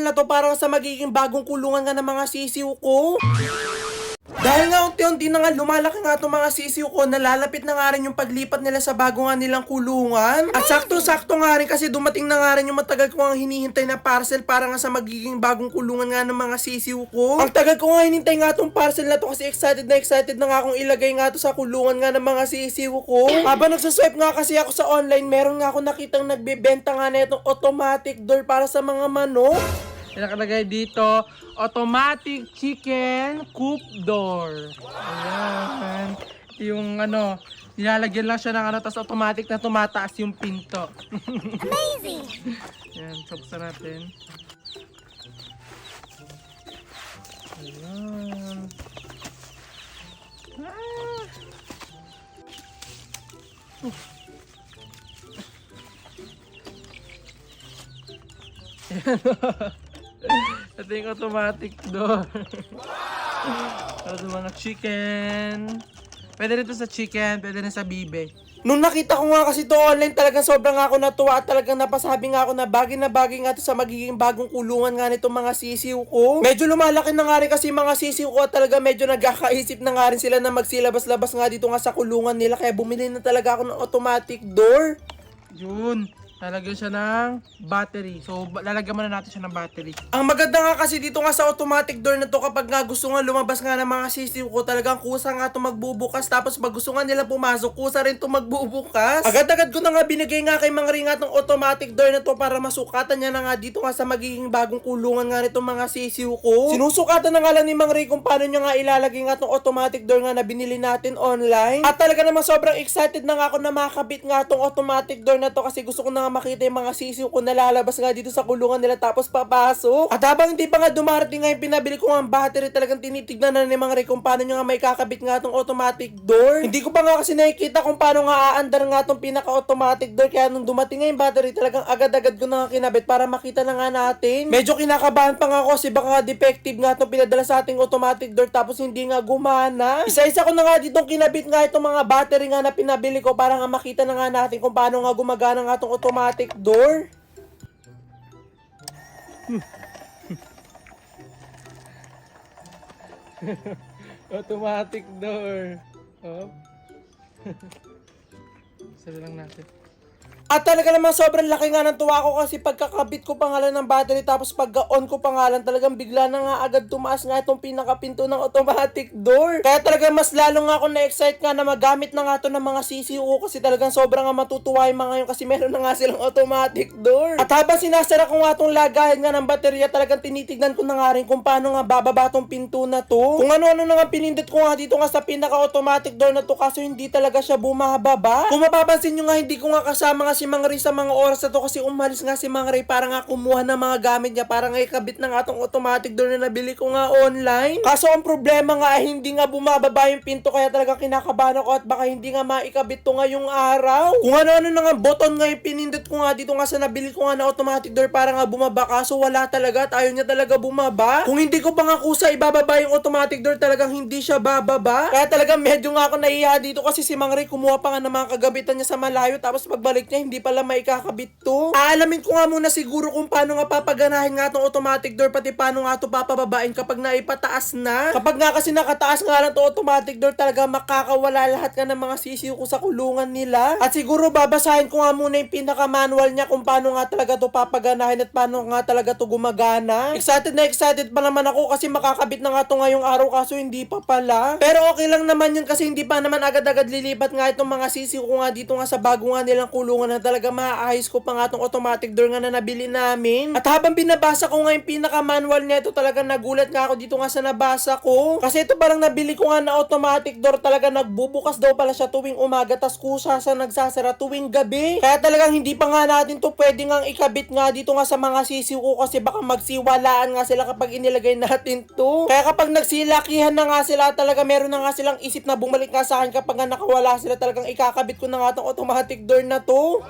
na to para sa magiging bagong kulungan nga ng mga sisiw ko. Dahil nga unti-unti na nga lumalaki nga itong mga sisiw ko, nalalapit na nga rin yung paglipat nila sa bago nga nilang kulungan. At sakto-sakto nga rin kasi dumating na nga rin yung matagal ko nga hinihintay na parcel para nga sa magiging bagong kulungan nga ng mga sisiw ko. Ang tagal ko nga hinintay nga itong parcel na to kasi excited na nga akong ilagay nga to sa kulungan nga ng mga sisiw ko. Habang nagsaswipe nga kasi ako sa online, meron nga ako nakitang nagbebenta nga na itong automatic door para sa mga manok. Nakalagay dito, automatic chicken coop door. Ayan. Yung nilalagyan lang siya ng tapos automatic na tumataas yung pinto. Amazing! Ayan, buksan natin. Ayan. Ah. Ito yung automatic door. Para sa mga chicken. Pwede rin ito sa chicken, pwede rin sa bibe. Nung nakita ko nga kasi to online, talagang sobrang ako natuwa at talagang napasabi nga ako na bagay nga to sa magiging bagong kulungan nga nitong mga sisiw ko. Medyo lumalaki na nga rin kasi mga sisiw ko at talaga medyo nagkakaisip na nga rin sila na magsilabas-labas nga dito nga sa kulungan nila. Kaya bumili na talaga ako ng automatic door. Yun. Lalagyan siya ng battery. So, lalagyan muna natin siya ng battery. Ang maganda nga kasi dito nga sa automatic door na to, kapag nga gusto nga lumabas nga ng mga sisiw ko, talagang kusa nga to magbubukas. Tapos pag gusto nga nila pumasok, kusa rin to magbubukas. Agad-agad ko na nga binigay nga kay Mang Ringat ng automatic door na to para masukatan niya na nga dito nga sa magiging bagong kulungan nga nitong mga sisiw ko. Sinusukatan na nga lang ni Mang Ray kung paano niya nga ilalagay nga tong automatic door nga na binili natin online. At talaga naman sobrang excited na nga ako na makakabit nga tong automatic door na to kasi gusto ko na nga makita yung mga sisiw ko na lalabas nga dito sa kulungan nila tapos papasok. At habang hindi pa nga dumarating nga yung pinabili ko nga ang battery, talagang tinitignan na ni Mang Ray kung paano nyo nga may kakabit nga tong automatic door. Hindi ko pa nga kasi nakikita kung paano nga aandar nga tong pinaka-automatic door, kaya nung dumating nga yung battery, talagang agad-agad ko na nga kinabit para makita na nga natin. Medyo kinakabahan pa nga ako kasi baka defective nga itong pinadala sa ating automatic door tapos hindi nga gumana. Isa-isa ko na nga ditong kinabit nga itong mga battery nga na pinabili ko para nga makita na nga natin kung paano nga gumagana nga itong automatic door. Automatic door. Oh. Sali lang natin. At talaga naman sobrang laki nga ng tuwa ko kasi pagkakabit ko pangalan ng battery tapos pagka-on ko pangalan, talagang bigla na nga agad tumaas nga itong pinakapinto ng automatic door. Kaya talaga mas lalo nga ako na-excite nga na magamit na nga ito ng mga sisiw ko kasi talagang sobrang nga matutuwa yung mga yun kasi meron na nga silang automatic door. At habang sinasara ko nga itong lagayan nga ng baterya, talagang tinitignan ko na nga rin kung paano nga bababa itong pinto na to. Kung ano-ano na nga pinindot ko nga dito nga sa pinaka-automatic door na to kaso hindi talaga siya bumababa. Kung mapapansin nyo nga, hindi ko nga kasama nga si Mang Ray sa mga oras na to kasi umalis nga si Mang Ray para nga kumuha ng mga gamit niya para nga ikabit na nga itong automatic door na nabili ko nga online. Kaso ang problema nga ay hindi nga bumababa yung pinto kaya talaga kinakabahan ako at baka hindi nga maikabit to ngayong araw. Kung ano-ano na nga button nga yung pinindot ko nga dito nga sa nabili ko nga na automatic door para nga bumaba kaso wala talaga at ayaw niya talaga bumaba. Kung hindi ko pa nga kusa ibababa yung automatic door, talagang hindi siya bababa. Kaya talaga medyo nga ako naiya dito kasi si Mang Ray kumuha pa nga ng mga kagabitan niya sa malayo tapos pagbalik niya hindi pala maikakabit to. Aalamin ko nga muna siguro kung paano nga papaganahin nga tong automatic door pati paano nga to papababain kapag naipataas na. Kapag nga kasi nakataas nga lang to automatic door, talaga makakawala lahat nga ng mga sisiw ko sa kulungan nila. At siguro babasahin ko nga muna yung pinaka-manual niya kung paano nga talaga to papaganahin at paano nga talaga to gumagana. Excited pa naman ako kasi makakabit na nga to ngayong araw kaso hindi pa pala. Pero okay lang naman yun kasi hindi pa naman agad-agad lilipat nga itong mga sisiw ko nga dito nga sa bago nga nilang kulungan na talaga maayos ko pa nga tong automatic door nga na nabili namin. At habang binabasa ko nga yung pinaka-manual nito, talaga nagulat nga ako dito nga sa nabasa ko. Kasi ito parang nabili ko nga na automatic door, talaga nagbubukas daw pala siya tuwing umaga tas kusa sa nagsasara tuwing gabi. Kaya talagang hindi pa nga natin to pwede nga ikabit nga dito nga sa mga sisiw ko kasi baka magsiwalaan nga sila kapag inilagay natin to. Kaya kapag nagsilakihan na nga sila, talaga meron na nga silang isip na bumalik nga sa akin kapag nga nakawala sila, talagang ikakabit ko na nga tong automatic door na to.